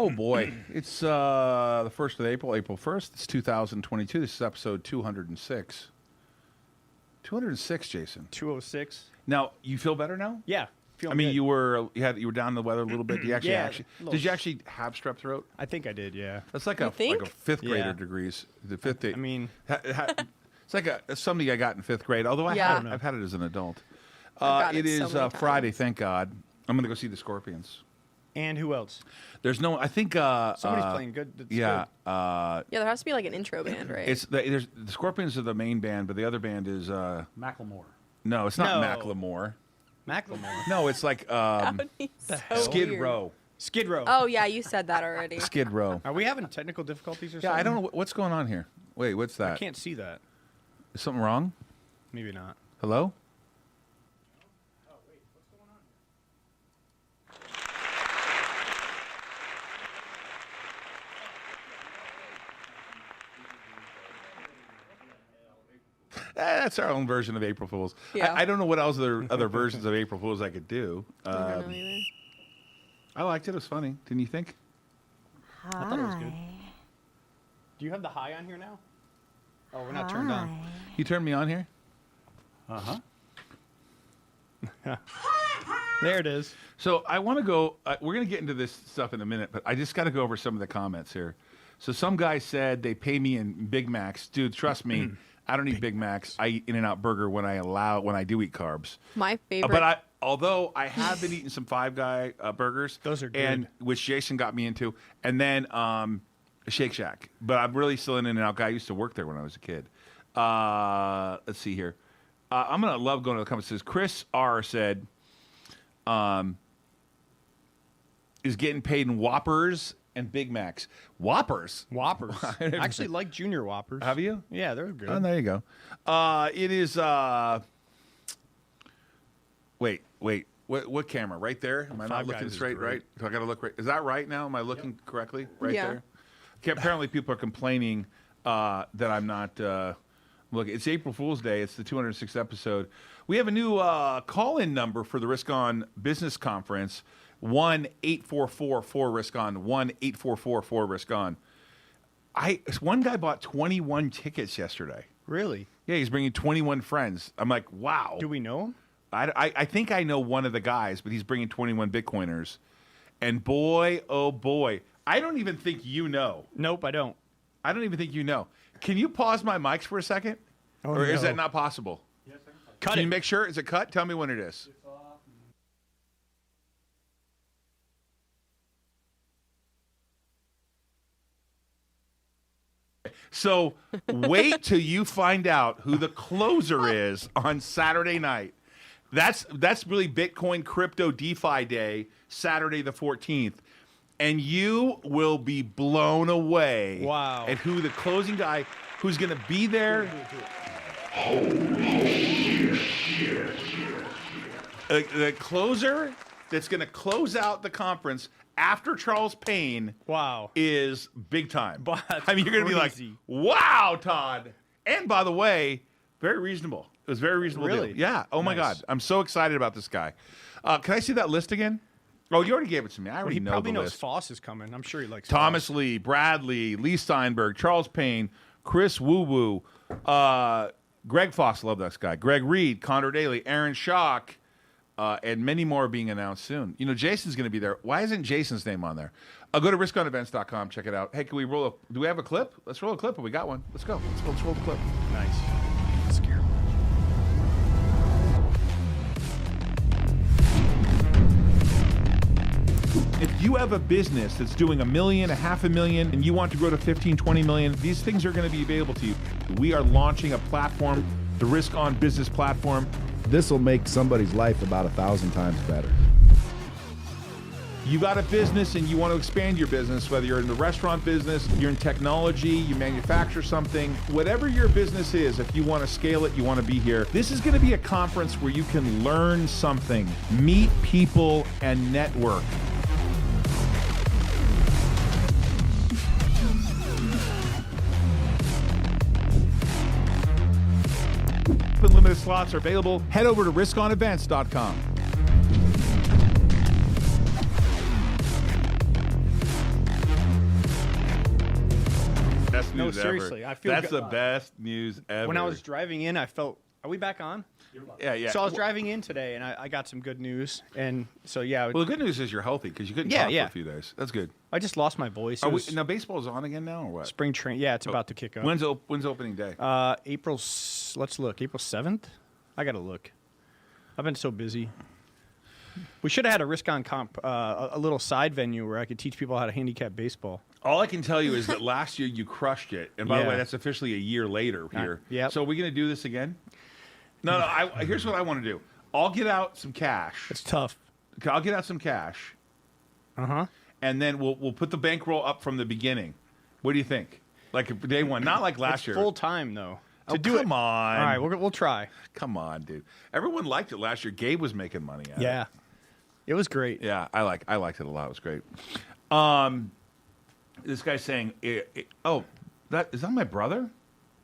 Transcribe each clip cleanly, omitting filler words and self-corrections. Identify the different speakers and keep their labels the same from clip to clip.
Speaker 1: Oh, boy. It's the 1st of April, April 1st. It's 2022. This is episode 206. 206, Jason.
Speaker 2: 206.
Speaker 1: Now, you feel better now?
Speaker 2: Yeah.
Speaker 1: I mean,
Speaker 2: good.
Speaker 1: you were down in the weather a little bit. Did you actually, did you actually have strep throat?
Speaker 2: I think I did, yeah.
Speaker 1: That's like a fifth grader degrees. The fifth.
Speaker 2: I mean,
Speaker 1: it's like something I got in 5th grade. Although I've had it as an adult. It is Friday. Thank God. I'm going to go see the Scorpions.
Speaker 2: And who else?
Speaker 1: There's no. I think
Speaker 2: somebody's playing good. That's
Speaker 1: yeah.
Speaker 2: Good.
Speaker 3: There has to be like an intro band, right?
Speaker 1: It's the Scorpions are the main band, but the other band is
Speaker 4: Macklemore.
Speaker 1: No, it's not Macklemore.
Speaker 2: Macklemore.
Speaker 1: No, it's like Skid Row.
Speaker 2: Skid Row.
Speaker 3: Oh yeah, you said that already.
Speaker 1: Skid Row.
Speaker 2: Are we having technical difficulties or something?
Speaker 1: Yeah, I don't know what's going on here. Wait, what's that?
Speaker 2: I can't see that.
Speaker 1: Is something wrong?
Speaker 2: Maybe not.
Speaker 1: Hello?
Speaker 4: Oh, wait, what's going on
Speaker 1: That's our own version of April Fools.
Speaker 3: Yeah.
Speaker 1: I don't know what else other versions of April Fools I could do.
Speaker 3: I don't know either.
Speaker 1: I liked it. It was funny. Didn't you think?
Speaker 2: I thought it was good. Do you have the high on here now? Oh, we're not turned on.
Speaker 1: You turned me on here?
Speaker 4: Uh-huh.
Speaker 2: There it is.
Speaker 1: So I want to go. We're going to get into this stuff in a minute, but I just got to go over some of the comments here. So some guy said they pay me in Big Macs. Dude, trust me, I don't eat Big Macs. I eat In-N-Out Burger when I do eat carbs.
Speaker 3: My favorite.
Speaker 1: But although I have been eating some Five Guy burgers,
Speaker 2: those are good,
Speaker 1: and which Jason got me into, and then Shake Shack. But I'm really still an In-N-Out guy. I used to work there when I was a kid. Let's see here. I'm gonna love going to the comments. Says Chris R said, is getting paid in Whoppers and Big Macs. Whoppers.
Speaker 2: I actually like Junior Whoppers.
Speaker 1: Have you?
Speaker 2: Yeah, they're good.
Speaker 1: Oh, there you go. It is. Wait. What camera? Right there? Am I not looking straight? Right? I got to look right. Is that right now? Am I looking correctly? Right there. Okay, apparently, people are complaining that I'm not. Look, it's April Fool's Day. It's the 206th episode. We have a new call-in number for the RISKON Business Conference. 1-844-4-RISKON. 1-844-4-RISKON. One guy bought 21 tickets yesterday.
Speaker 2: Really?
Speaker 1: Yeah, he's bringing 21 friends. I'm like, wow.
Speaker 2: Do we know him?
Speaker 1: I think I know one of the guys, but he's bringing 21 Bitcoiners. And boy, oh boy, I don't even think you know.
Speaker 2: Nope, I don't.
Speaker 1: I don't even think you know. Can you pause my mics for a second?
Speaker 2: Oh,
Speaker 1: or is that not possible?
Speaker 4: Yes, sir.
Speaker 1: Can you make sure? Is it cut? Tell me when it is.
Speaker 4: It's off.
Speaker 1: So wait till you find out who the closer is on Saturday night. That's really Bitcoin Crypto DeFi Day, Saturday the 14th. And you will be blown away at who the closing guy who's going to be there. The closer that's going to close out the conference after Charles Payne is big time. I mean, you're going to be like, wow, Todd. And by the way, very reasonable. It was very reasonable deal. Yeah. Oh, my God. I'm so excited about this guy. Can I see that list again? Oh, you already gave it to me. I already know the list.
Speaker 2: He probably knows Foss is coming. I'm sure he likes
Speaker 1: Thomas
Speaker 2: Foss.
Speaker 1: Lee, Bradley, Lee Steinberg, Charles Payne, Chris Woo Woo, Greg Foss, love that guy, Greg Reed, Condor Daly, Aaron Schock, and many more are being announced soon. You know, Jason's going to be there. Why isn't Jason's name on there? Go to RISKONEvents.com. Check it out. Hey, can we roll do we have a clip? Let's roll a clip. We got one. Let's go. Let's roll the clip.
Speaker 2: Nice. Scare.
Speaker 1: If you have a business that's doing $1 million, $500,000, and you want to grow to 15, 20 million, these things are going to be available to you. We are launching a platform, the RISKON Business Platform.
Speaker 5: This will make somebody's life about 1,000 times better.
Speaker 1: You got a business and you want to expand your business, whether you're in the restaurant business, you're in technology, you manufacture something, whatever your business is, if you want to scale it, you want to be here. This is going to be a conference where you can learn something, meet people, and network. Limited slots are available. Head over to RISKONEvents.com. best news ever.
Speaker 2: seriously, I feel
Speaker 1: that's
Speaker 2: good.
Speaker 1: the best news ever.
Speaker 2: When I was driving in, I felt. Are we back on?
Speaker 1: yeah.
Speaker 2: So I was driving in today, and I got some good news. And so yeah.
Speaker 1: Well, the good news is you're healthy because you couldn't talk for a few days. That's good.
Speaker 2: I just lost my voice.
Speaker 1: Now baseball's on again now or what?
Speaker 2: Spring train. Yeah, it's about to kick off.
Speaker 1: When's opening day?
Speaker 2: Let's look. April 7th. I gotta look. I've been so busy. We should have had a RISKON comp, a little side venue where I could teach people how to handicap baseball.
Speaker 1: All I can tell you is that last year you crushed it, and by the
Speaker 2: Yeah.
Speaker 1: way, that's officially a year later here.
Speaker 2: Yep.
Speaker 1: So are we going to do this again? No. Here's what I want to do. I'll get out some cash.
Speaker 2: It's tough.
Speaker 1: I'll get out some cash, and then we'll put the bankroll up from the beginning. What do you think? Like day one, not like last year.
Speaker 2: Full time though.
Speaker 1: Oh, come on.
Speaker 2: All right, we'll try.
Speaker 1: Come on, dude. Everyone liked it last year. Gabe was making money at it.
Speaker 2: Yeah, it was great.
Speaker 1: Yeah, I liked it a lot. It was great. This guy's saying, "Oh, is that my brother?"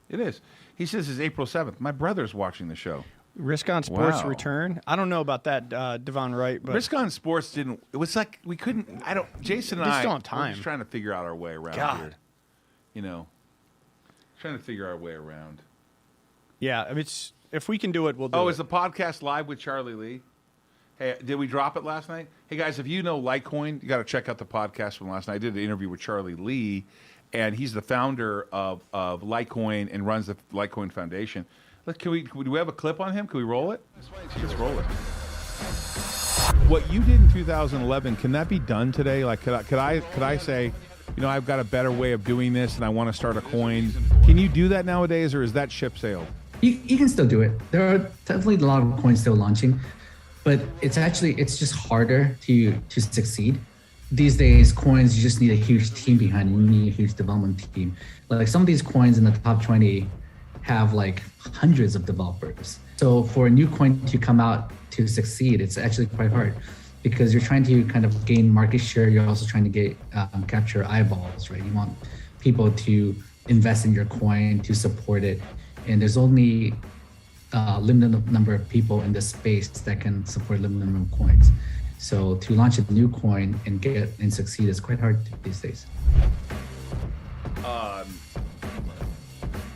Speaker 1: It is. He says it's April 7th. My brother's watching the show.
Speaker 2: RISKON Sports
Speaker 1: Wow.
Speaker 2: return. I don't know about that, Devon Wright, but
Speaker 1: RISKON Sports didn't. It was like we couldn't. I don't. Jason and
Speaker 2: Just
Speaker 1: I
Speaker 2: don't have
Speaker 1: we're
Speaker 2: time.
Speaker 1: just trying to figure out our way around
Speaker 2: God.
Speaker 1: here. You know, trying to figure our way around.
Speaker 2: yeah, I mean, if we can do it, we'll do it.
Speaker 1: Oh, is the podcast live with Charlie Lee? Hey, did we drop it last night? Hey, guys, if you know Litecoin, you got to check out the podcast from last night. I did an interview with Charlie Lee, and he's the founder of Litecoin and runs the Litecoin Foundation. Look, do we have a clip on him? Can we roll it? Let's roll it. What you did in 2011, can that be done today? Like, could I say, you know, I've got a better way of doing this, and I want to start a coin? Can you do that nowadays, or is that ship sailed?
Speaker 6: You can still do it. There are definitely a lot of coins still launching, but it's just harder to succeed. These days, coins, you just need a huge team behind you. You need a huge development team. Like some of these coins in the top 20 have like hundreds of developers. So for a new coin to come out to succeed, it's actually quite hard because you're trying to kind of gain market share. You're also trying to get capture eyeballs, right? You want people to invest in your coin, to support it. And there's only a limited number of people in this space that can support a limited number of coins. So to launch a new coin and succeed is quite hard these days.
Speaker 1: I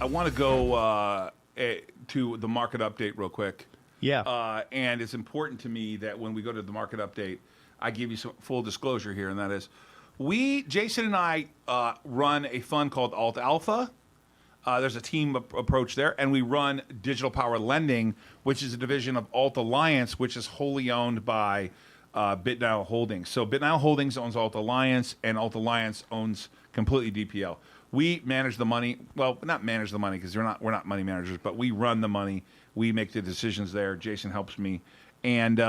Speaker 1: want to go to the market update real quick.
Speaker 2: Yeah.
Speaker 1: And it's important to me that when we go to the market update, I give you some full disclosure here, and that is, Jason and I run a fund called Alt Alpha. There's a team approach there, and we run Digital Power Lending, which is a division of Alt Alliance, which is wholly owned by BitNile Holdings. So BitNile Holdings owns Alt Alliance, and Alt Alliance owns completely DPL. We manage the money. Well, not manage the money because we're not money managers, but we run the money. We make the decisions there. Jason helps me, and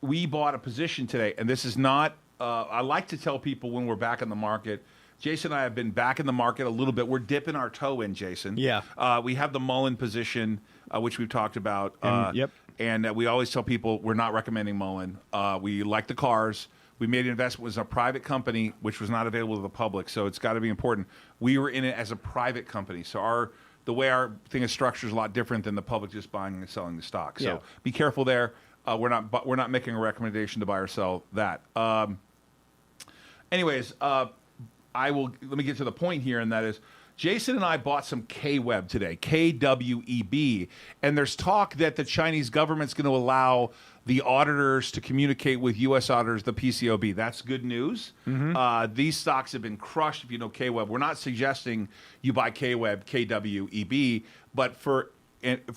Speaker 1: we bought a position today. And this is not. I like to tell people when we're back in the market. Jason and I have been back in the market a little bit. We're dipping our toe in, Jason.
Speaker 2: Yeah.
Speaker 1: We have the Mullen position, which we've talked about.
Speaker 2: Yep.
Speaker 1: And we always tell people we're not recommending Mullen. We like the cars. We made an investment. It was a private company, which was not available to the public, so it's got to be important. We were in it as a private company, so the way our thing is structured is a lot different than the public just buying and selling the stock. So be careful there. We're not making a recommendation to buy or sell that. Anyways, let me get to the point here, and that is, Jason and I bought some KWEB today, KWEB, and there's talk that the Chinese government's going to allow the auditors to communicate with U.S. auditors, the PCOB. That's good news. Mm-hmm. These stocks have been crushed, if you know KWEB. We're not suggesting you buy KWEB, KWEB, but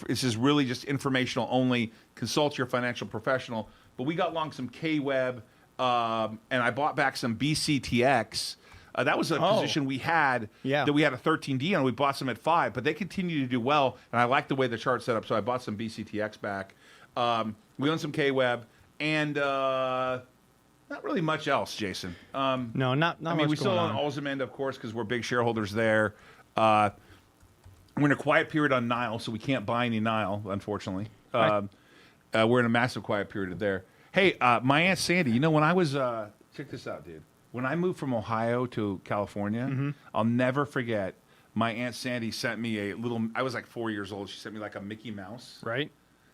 Speaker 1: this is really just informational only. Consult your financial professional. But we got long some KWEB, and I bought back some BCTX. That was a position we had that we had a 13D on. We bought some at 5, but they continue to do well, and I like the way the chart's set up, so I bought some BCTX back. We own some KWEB, and not really much else, Jason.
Speaker 2: No, not
Speaker 1: I mean,
Speaker 2: much
Speaker 1: we still
Speaker 2: going
Speaker 1: own
Speaker 2: on.
Speaker 1: Alzamend, of course, because we're big shareholders there. We're in a quiet period on Nile, so we can't buy any Nile, unfortunately.
Speaker 2: Right.
Speaker 1: We're in a massive quiet period there. Hey, my Aunt Sandy, you know, when I was check this out, dude. When I moved from Ohio to California, I'll never forget, my Aunt Sandy sent me a little, I was like 4 years old. She sent me like a Mickey Mouse.
Speaker 2: Right.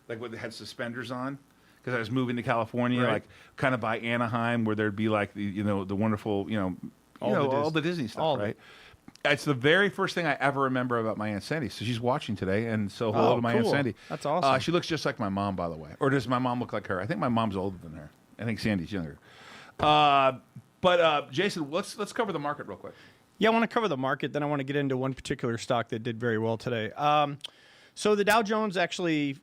Speaker 1: Like what had suspenders on. Because I was moving to California,
Speaker 2: Right.
Speaker 1: like kind of by Anaheim, where there'd be like, the wonderful, all the Disney stuff, right? It's the very first thing I ever remember about my Aunt Sandy. So she's watching today, and so hello to my Aunt
Speaker 2: cool.
Speaker 1: Sandy.
Speaker 2: That's awesome.
Speaker 1: She looks just like my mom, by the way. Or does my mom look like her? I think my mom's older than her. I think Sandy's younger. But Jason, let's cover the market real quick.
Speaker 2: Yeah, I want to cover the market. Then I want to get into one particular stock that did very well today. So the Dow Jones actually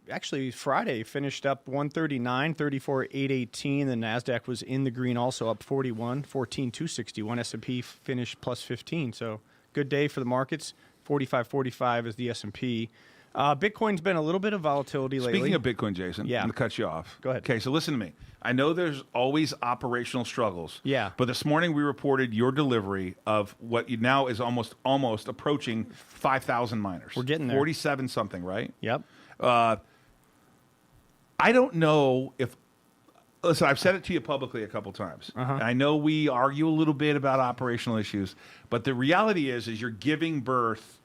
Speaker 2: Friday finished up 139, 34,818. The Nasdaq was in the green, also up 41, 14,261. S&P finished plus 15. So good day for the markets. 45.45 is the S&P. Bitcoin's been a little bit of volatility lately.
Speaker 1: Speaking of Bitcoin, Jason,
Speaker 2: Yeah.
Speaker 1: I'm going to cut you off.
Speaker 2: Go ahead.
Speaker 1: Okay, so listen to me. I know there's always operational struggles.
Speaker 2: Yeah.
Speaker 1: But this morning we reported your delivery of what you now is almost approaching 5,000 miners.
Speaker 2: We're getting there.
Speaker 1: 47 something, right?
Speaker 2: Yep.
Speaker 1: I don't know if. Listen, I've said it to you publicly a couple times. And I know we argue a little bit about operational issues, but the reality is you're giving birth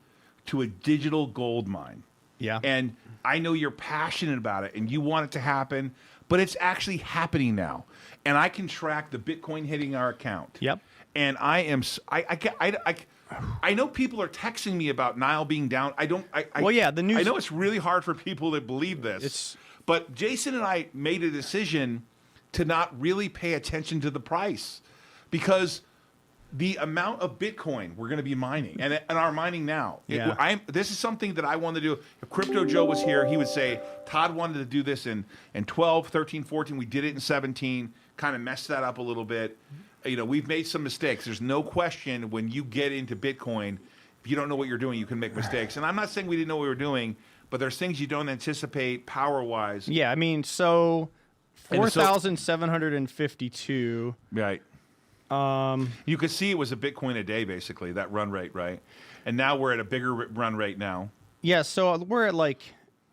Speaker 1: to a digital gold mine.
Speaker 2: Yeah.
Speaker 1: And I know you're passionate about it and you want it to happen, but it's actually happening now. And I can track the Bitcoin hitting our account.
Speaker 2: Yep.
Speaker 1: And I know people are texting me about Nile being down.
Speaker 2: Well, yeah, the news.
Speaker 1: I know it's really hard for people to believe this. But Jason and I made a decision to not really pay attention to the price because the amount of Bitcoin we're going to be mining and are mining now.
Speaker 2: Yeah.
Speaker 1: This is something that I want to do. If Crypto Joe was here, he would say, Todd wanted to do this in 12, 13, 14. We did it in 17, kind of messed that up a little bit. You know, we've made some mistakes. There's no question when you get into Bitcoin, if you don't know what you're doing, you can make mistakes. And I'm not saying we didn't know what we were doing, but there's things you don't anticipate power-wise.
Speaker 2: Yeah, I mean, so 4,752.
Speaker 1: Right. You could see it was a Bitcoin a day, basically, that run rate, right? And now we're at a bigger run rate now.
Speaker 2: Yeah, so we're at like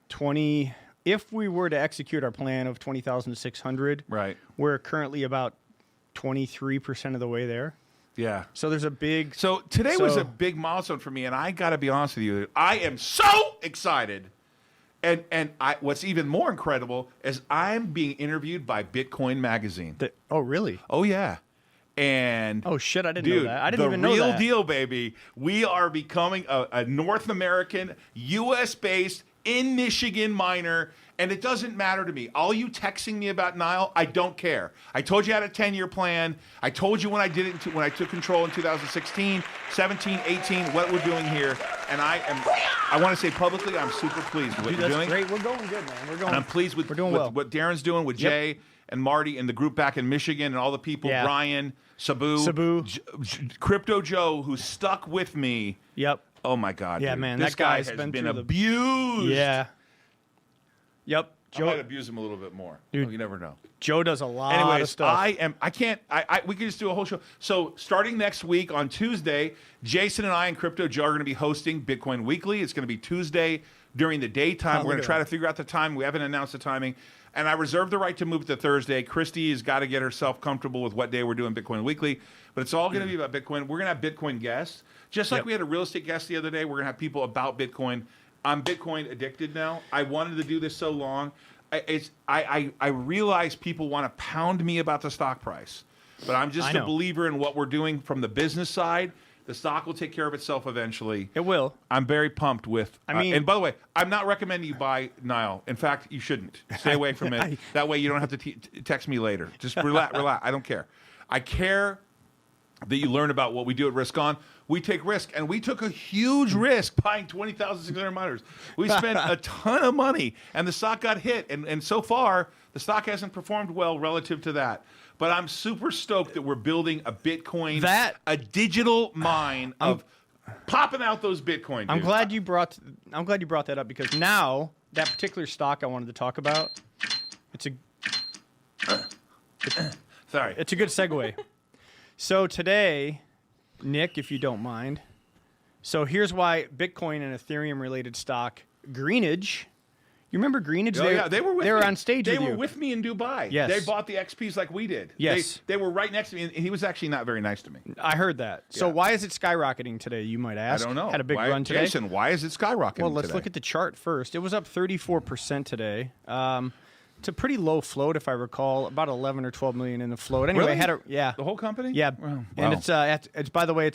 Speaker 2: 20. If we were to execute our plan of 20,600,
Speaker 1: right,
Speaker 2: we're currently about 23% of the way there.
Speaker 1: Yeah.
Speaker 2: So there's a big.
Speaker 1: So today was a big milestone for me, and I got to be honest with you, I am so excited. And what's even more incredible is I'm being interviewed by Bitcoin Magazine.
Speaker 2: Oh, really?
Speaker 1: Oh, yeah. And
Speaker 2: oh shit, I didn't know that. I didn't even know
Speaker 1: that. The
Speaker 2: that.
Speaker 1: real deal, baby. We are becoming a North American, U.S.-based, in Michigan miner, and it doesn't matter to me. All you texting me about Nile, I don't care. I told you I had a 10-year plan. I told you when I did it, when I took control in 2016, 17, 18, what we're doing here, and I want to say publicly, I'm super pleased with what you're doing.
Speaker 2: Great. We're going good, man. We're going.
Speaker 1: And I'm pleased with,
Speaker 2: we're doing well.
Speaker 1: What Darren's doing with Jay and Marty and the group back in Michigan and all the people, Brian, Sabu, Crypto Joe, who stuck with me.
Speaker 2: Yep.
Speaker 1: Oh my God.
Speaker 2: Yeah,
Speaker 1: dude.
Speaker 2: man.
Speaker 1: This
Speaker 2: that
Speaker 1: guy
Speaker 2: guy's
Speaker 1: has
Speaker 2: been
Speaker 1: abused.
Speaker 2: Yeah. Yep.
Speaker 1: I might abuse him a little bit more.
Speaker 2: Dude,
Speaker 1: you never know.
Speaker 2: Joe does a lot of stuff.
Speaker 1: We can just do a whole show. So starting next week on Tuesday, Jason and I and Crypto Joe are going to be hosting Bitcoin Weekly. It's going to be Tuesday during the daytime. We're going to try to figure out the time. We haven't announced the timing. And I reserved the right to move to Thursday. Christy has got to get herself comfortable with what day we're doing Bitcoin Weekly. But it's all going to be about Bitcoin. We're going to have Bitcoin guests. Just like we had a real estate guest the other day, we're going to have people about Bitcoin. I'm Bitcoin addicted now. I wanted to do this so long. I realize people want to pound me about the stock price. But I'm just a believer in what we're doing from the business side. The stock will take care of itself eventually.
Speaker 2: It will.
Speaker 1: I'm very pumped with.
Speaker 2: I mean,
Speaker 1: and by the way, I'm not recommending you buy Nile. In fact, you shouldn't. Stay away from it. That way, you don't have to text me later. Just relax. I don't care. I care that you learn about what we do at RISKON. We take risk, and we took a huge risk buying 20,600 miners. We spent a ton of money, and the stock got hit. And so far, the stock hasn't performed well relative to that. But I'm super stoked that we're building a Bitcoin, a digital mine of popping out those Bitcoin.
Speaker 2: I'm glad you brought that up because now that particular stock I wanted to talk about, it's a good segue. So today, Nick, if you don't mind, so here's why Bitcoin and Ethereum related stock, Greenidge. You remember Greenidge?
Speaker 1: Oh, they were with me.
Speaker 2: They were on stage with you.
Speaker 1: They were with me in Dubai.
Speaker 2: Yes.
Speaker 1: They bought the XPs like we did.
Speaker 2: Yes.
Speaker 1: They were right next to me, and he was actually not very nice to me.
Speaker 2: I heard that. So why is it skyrocketing today, you might ask?
Speaker 1: I don't know.
Speaker 2: Had a big run today.
Speaker 1: Jason, why is it skyrocketing
Speaker 2: Well, let's
Speaker 1: today?
Speaker 2: look at the chart first. It was up 34% today. It's a pretty low float, if I recall, about 11 or 12 million in the float. Anyway,
Speaker 1: Really?
Speaker 2: the
Speaker 1: whole company?
Speaker 2: Yeah.
Speaker 1: Wow.
Speaker 2: And it's by the way,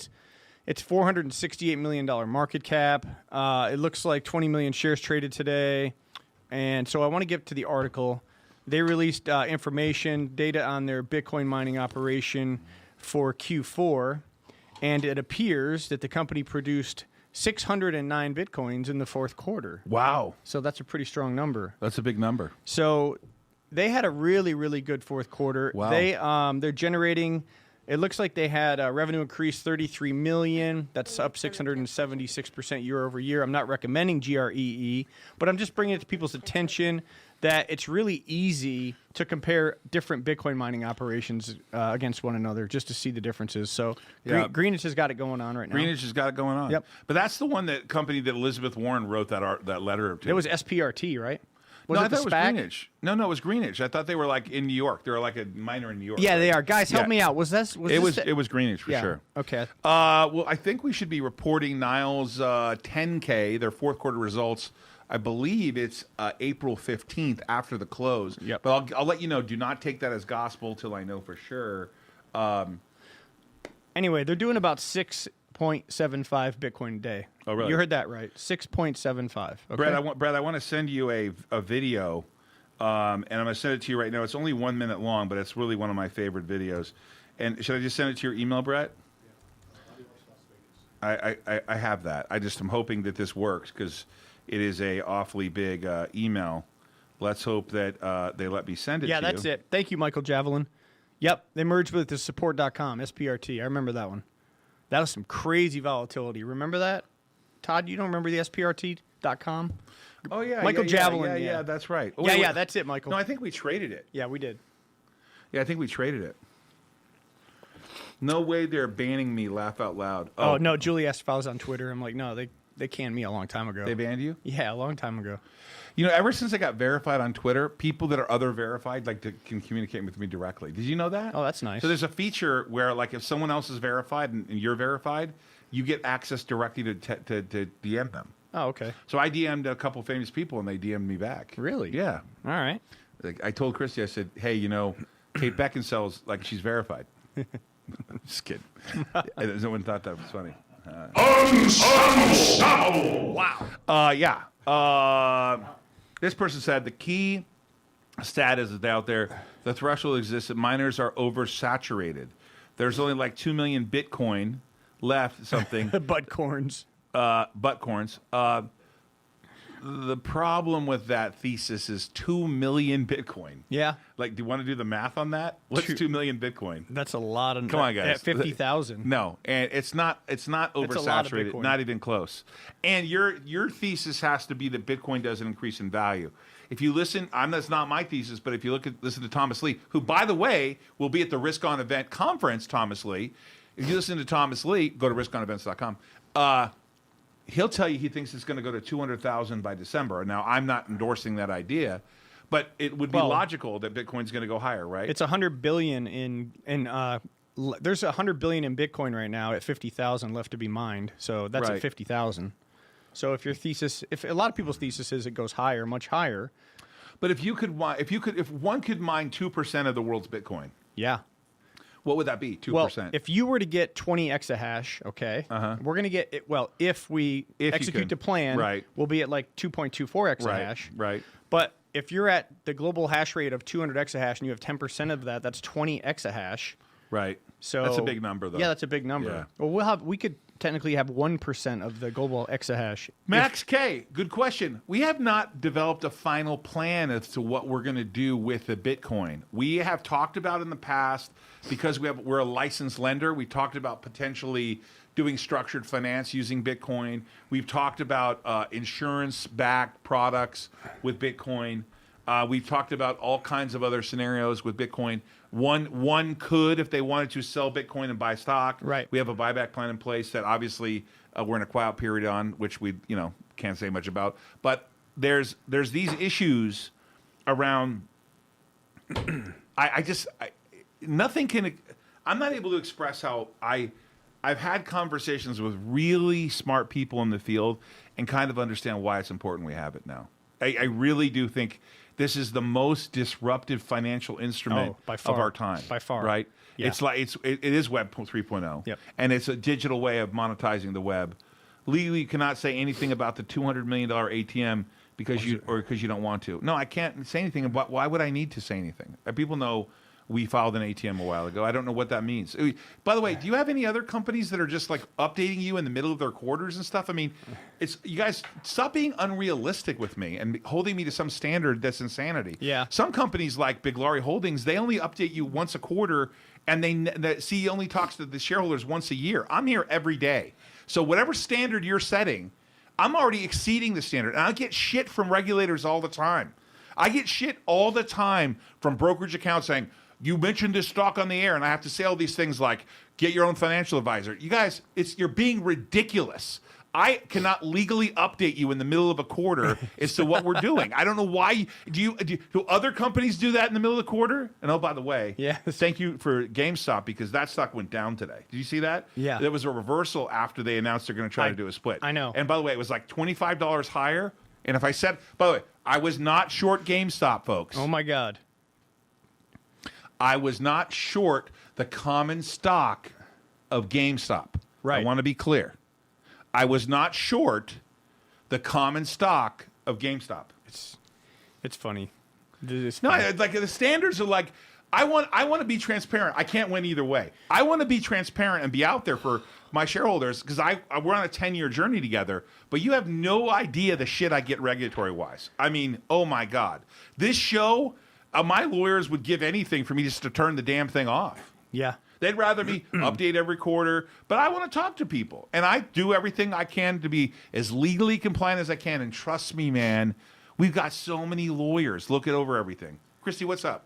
Speaker 2: It's $468 million market cap. It looks like 20 million shares traded today. And so I want to get to the article. They released information, data on their Bitcoin mining operation for Q4. And it appears that the company produced 609 Bitcoins in the fourth quarter.
Speaker 1: Wow.
Speaker 2: So that's a pretty strong number.
Speaker 1: That's a big number.
Speaker 2: So they had a really, really good fourth quarter.
Speaker 1: Wow.
Speaker 2: They're generating, it looks like they had revenue increase $33 million. That's up 676% year over year. I'm not recommending GREE, but I'm just bringing it to people's attention that it's really easy to compare different Bitcoin mining operations against one another just to see the differences. So Greenwich has got it going on right now.
Speaker 1: Greenwich has got it going on.
Speaker 2: Yep.
Speaker 1: But that's the one that company that Elizabeth Warren wrote that letter to.
Speaker 2: It was SPRT, right?
Speaker 1: No, I
Speaker 2: the
Speaker 1: thought it was
Speaker 2: SPAC?
Speaker 1: Greenwich. No, it was Greenwich. I thought they were like in New York. They were like a miner in New York.
Speaker 2: Yeah,
Speaker 1: right?
Speaker 2: they are. Guys, help
Speaker 1: Yeah.
Speaker 2: me out. It
Speaker 1: was Greenwich for sure.
Speaker 2: Okay.
Speaker 1: Well, I think we should be reporting Nile's 10K, their fourth quarter results. I believe it's April 15th after the close.
Speaker 2: Yep.
Speaker 1: But I'll let you know. Do not take that as gospel till I know for sure.
Speaker 2: Anyway, they're doing about 6.75 Bitcoin a day.
Speaker 1: Oh, really?
Speaker 2: You heard that right. 6.75. Okay?
Speaker 1: Brad, I want to send you a video, and I'm going to send it to you right now. It's only 1 minute long, but it's really one of my favorite videos. And should I just send it to your email, Brett? I have that. I'm hoping that this works because it is a awfully big email. Let's hope that they let me send it to you.
Speaker 2: Yeah, that's it. Thank you, Michael Javelin. Yep, they merged with the support.com, SPRT. I remember that one. That was some crazy volatility. Remember that? Todd, you don't remember the SPRT.com?
Speaker 1: Oh, yeah.
Speaker 2: Michael Javelin.
Speaker 1: Yeah, that's right. Oh,
Speaker 2: Yeah, that's it, Michael.
Speaker 1: No, I think we traded it.
Speaker 2: Yeah, we did.
Speaker 1: Yeah, I think we traded it. No way they're banning me, laugh out loud.
Speaker 2: Oh, no, Julie asked if I was on Twitter. I'm like, no, they canned me a long time ago.
Speaker 1: They banned you?
Speaker 2: Yeah, a long time ago.
Speaker 1: You know, ever since I got verified on Twitter, people that are other verified can communicate with me directly. Did you know that?
Speaker 2: Oh, that's nice.
Speaker 1: So there's a feature where, like, if someone else is verified and you're verified, you get access directly to DM them.
Speaker 2: Oh, okay.
Speaker 1: So I DM'd a couple famous people, and they DM'd me back.
Speaker 2: Really?
Speaker 1: Yeah.
Speaker 2: All right.
Speaker 1: Like, I told Christy, I said, hey, you know, Kate Beckinsale's, like, she's verified. Just kidding. No one thought that was funny.
Speaker 7: Unstoppable!
Speaker 1: Wow. This person said the key stat is out there. The threshold exists that miners are oversaturated. There's only like 2 million Bitcoin left. Something.
Speaker 2: Butt corns.
Speaker 1: Butt corns. The problem with that thesis is 2 million Bitcoin.
Speaker 2: Yeah.
Speaker 1: Like, do you want to do the math on that? What's 2 million Bitcoin?
Speaker 2: That's a lot of.
Speaker 1: Come on, guys.
Speaker 2: At 50,000.
Speaker 1: No, and it's not oversaturated.
Speaker 2: Bitcoin.
Speaker 1: Not even close. And your thesis has to be that Bitcoin doesn't increase in value. If you listen, that's not my thesis, but if you listen to Thomas Lee, who, by the way, will be at the RISKON event conference. Thomas Lee. If you listen to Thomas Lee, go to riskonevents.com. He'll tell you he thinks it's going to go to 200,000 by December. Now, I'm not endorsing that idea, but it would be logical that Bitcoin's going to go higher, right?
Speaker 2: It's 100 billion there's 100 billion in Bitcoin right now at 50,000 left to be mined. So that's
Speaker 1: Right.
Speaker 2: at 50,000. So if a lot of people's thesis is it goes higher, much higher.
Speaker 1: But if one could mine 2% of the world's Bitcoin,
Speaker 2: Yeah.
Speaker 1: what would that be? 2%.
Speaker 2: Well, if you were to get 20 exahash, okay, we're going to get it. Well, if we execute the plan,
Speaker 1: right,
Speaker 2: we'll be at like 2.24 exahash.
Speaker 1: Right.
Speaker 2: But if you're at the global hash rate of 200 exahash and you have 10% of that, that's 20 exahash.
Speaker 1: Right.
Speaker 2: So
Speaker 1: that's a big number, though.
Speaker 2: Yeah, that's a big number.
Speaker 1: Yeah.
Speaker 2: Well, we could technically have 1% of the global exahash.
Speaker 1: Max K, good question. We have not developed a final plan as to what we're going to do with the Bitcoin. We have talked about in the past, because we're a licensed lender, we talked about potentially doing structured finance using Bitcoin. We've talked about insurance-backed products with Bitcoin. We've talked about all kinds of other scenarios with Bitcoin. One could, if they wanted to, sell Bitcoin and buy stock.
Speaker 2: Right.
Speaker 1: We have a buyback plan in place that obviously we're in a quiet period on, which we can't say much about. But there's these issues around. Nothing can. I'm not able to express how I've had conversations with really smart people in the field and kind of understand why it's important we have it now. I really do think this is the most disruptive financial instrument
Speaker 2: by
Speaker 1: of
Speaker 2: far.
Speaker 1: our time.
Speaker 2: By far.
Speaker 1: Right?
Speaker 2: Yeah.
Speaker 1: It's like it is Web 3.0.
Speaker 2: Yep.
Speaker 1: And it's a digital way of monetizing the web. Legally, you cannot say anything about the $200 million ATM because you don't want to. No, I can't say anything about why would I need to say anything? People know we filed an ATM a while ago. I don't know what that means. By the way, do you have any other companies that are just like updating you in the middle of their quarters and stuff? I mean, it's you guys stop being unrealistic with me and holding me to some standard that's insanity.
Speaker 2: Yeah.
Speaker 1: Some companies like Big Laurie Holdings, they only update you once a quarter, and the CEO only talks to the shareholders once a year. I'm here every day. So whatever standard you're setting, I'm already exceeding the standard. And I get shit from regulators all the time. I get shit all the time from brokerage accounts saying, you mentioned this stock on the air, and I have to say all these things like, get your own financial advisor. You guys, you're being ridiculous. I cannot legally update you in the middle of a quarter as to what we're doing. I don't know why. Do other companies do that in the middle of the quarter? And oh, by the way, thank you for GameStop because that stock went down today. Did you see that?
Speaker 2: Yeah.
Speaker 1: There was a reversal after they announced they're going to try to do a split.
Speaker 2: I know.
Speaker 1: And by the way, it was like $25 higher. And if I said, by the way, I was not short GameStop, folks.
Speaker 2: Oh, my God.
Speaker 1: I was not short the common stock of GameStop.
Speaker 2: Right.
Speaker 1: I want to be clear. I was not short the common stock of GameStop.
Speaker 2: It's funny.
Speaker 1: Like the standards are like, I want to be transparent. I can't win either way. I want to be transparent and be out there for my shareholders because we're on a 10-year journey together. But you have no idea the shit I get regulatory wise. I mean, oh my God, this show. My lawyers would give anything for me just to turn the damn thing off.
Speaker 2: Yeah.
Speaker 1: They'd rather me update every quarter, but I want to talk to people. And I do everything I can to be as legally compliant as I can. And trust me, man, we've got so many lawyers looking over everything. Christy, what's up?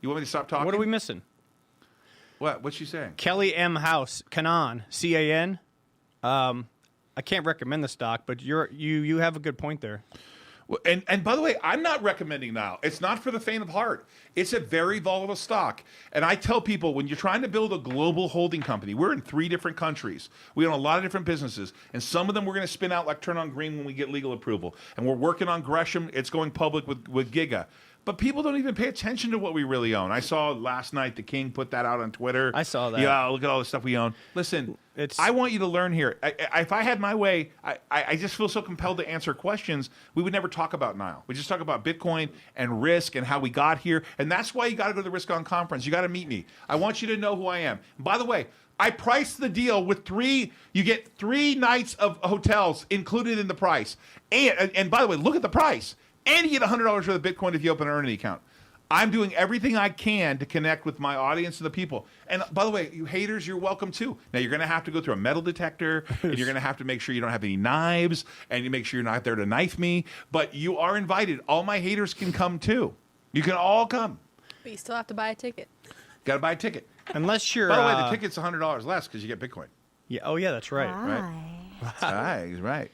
Speaker 1: You want me to stop talking?
Speaker 2: What are we missing?
Speaker 1: What? What's she saying?
Speaker 2: Kelly M. House, Canon, C-A-N. I can't recommend the stock, but you have a good point there.
Speaker 1: And by the way, I'm not recommending now. It's not for the faint of heart. It's a very volatile stock. And I tell people, when you're trying to build a global holding company, we're in 3 different countries. We own a lot of different businesses. And some of them we're going to spin out like Turn On Green when we get legal approval. And we're working on Gresham. It's going public with Giga. But people don't even pay attention to what we really own. I saw last night the King put that out on Twitter.
Speaker 2: I saw that.
Speaker 1: Yeah, look at all the stuff we own. Listen, I want you to learn here. If I had my way, I just feel so compelled to answer questions. We would never talk about Nile. We just talk about Bitcoin and risk and how we got here. And that's why you got to go to the RISKON conference. You got to meet me. I want you to know who I am. And by the way, I priced the deal with you get 3 nights of hotels included in the price. And by the way, look at the price. And you get $100 worth of Bitcoin if you open an earning account. I'm doing everything I can to connect with my audience and the people. And by the way, you haters, you're welcome too. Now, you're going to have to go through a metal detector, and you're going to have to make sure you don't have any knives, and you make sure you're not there to knife me. But you are invited. All my haters can come too. You can all come.
Speaker 3: But you still have to buy a ticket.
Speaker 1: Got to buy a ticket.
Speaker 2: Unless you're...
Speaker 1: By the way, the ticket's $100 less because you get Bitcoin.
Speaker 2: Yeah. Oh, yeah, that's right.
Speaker 1: Right. He's right.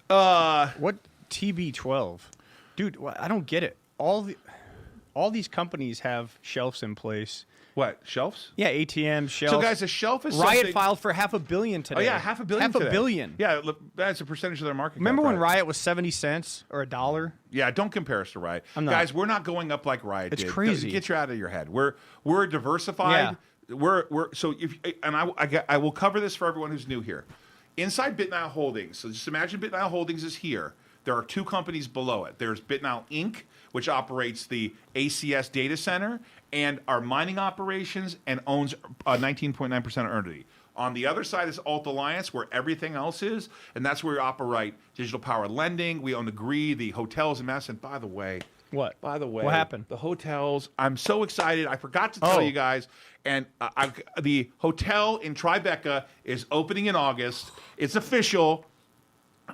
Speaker 2: What TB12? Dude, I don't get it. All these companies have shelves in place.
Speaker 1: What, shelves?
Speaker 2: Yeah, ATM, shelves.
Speaker 1: So, guys, a shelf is
Speaker 2: Riot
Speaker 1: something...
Speaker 2: filed for $500 million today.
Speaker 1: Oh, yeah, $500 million
Speaker 2: $500
Speaker 1: today.
Speaker 2: million.
Speaker 1: Yeah, look, that's a percentage of their market cap.
Speaker 2: Remember when
Speaker 1: right?
Speaker 2: Riot was 70 cents or $1?
Speaker 1: Yeah, don't compare us to Riot.
Speaker 2: I'm not.
Speaker 1: Guys, we're not going up like Riot
Speaker 2: It's
Speaker 1: did.
Speaker 2: crazy.
Speaker 1: Get you out of your head. We're diversified.
Speaker 2: Yeah.
Speaker 1: We're so I will cover this for everyone who's new here. Inside BitNile Holdings, so just imagine BitNile Holdings is here. There are 2 companies below it. There's BitNile Inc., which operates the ACS data center and our mining operations and owns 19.9% of Earnity. On the other side is Alt Alliance, where everything else is, and that's where we operate digital power lending. We own Agree, the hotels and mass. And by the way,
Speaker 2: what
Speaker 1: what
Speaker 2: happened?
Speaker 1: The hotels. I'm so excited. I forgot to tell you guys. And the hotel in Tribeca is opening in August. It's official.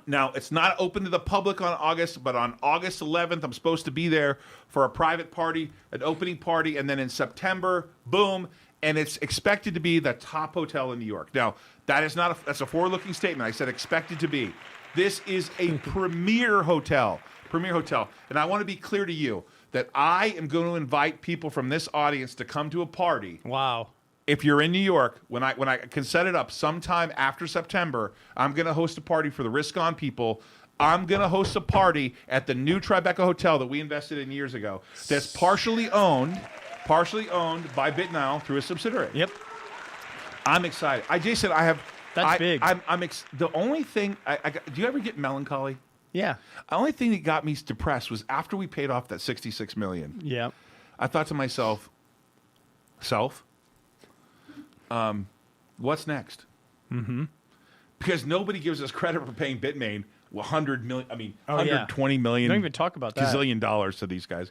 Speaker 1: Now, it's not open to the public on August, but on August 11th, I'm supposed to be there for a private party, an opening party, and then in September, boom, and it's expected to be the top hotel in New York. Now, that's a forward-looking statement. I said expected to be. This is a premier hotel, and I want to be clear to you that I am going to invite people from this audience to come to a party.
Speaker 2: Wow.
Speaker 1: If you're in New York, when I can set it up sometime after September, I'm going to host a party for the RISKON people I'm going to host a party at the new Tribeca Hotel that we invested in years ago that's partially owned by BitNile through a subsidiary.
Speaker 2: Yep.
Speaker 1: I'm excited. Jason,
Speaker 2: That's big.
Speaker 1: The only thing, do you ever get melancholy?
Speaker 2: Yeah.
Speaker 1: The only thing that got me depressed was after we paid off that $66 million.
Speaker 2: Yeah.
Speaker 1: I thought to myself, what's next? Mm-hmm. Because nobody gives us credit for paying Bitmain $100 million. I mean, $120 million.
Speaker 2: Don't even talk about that.
Speaker 1: Gazillion dollars to these guys.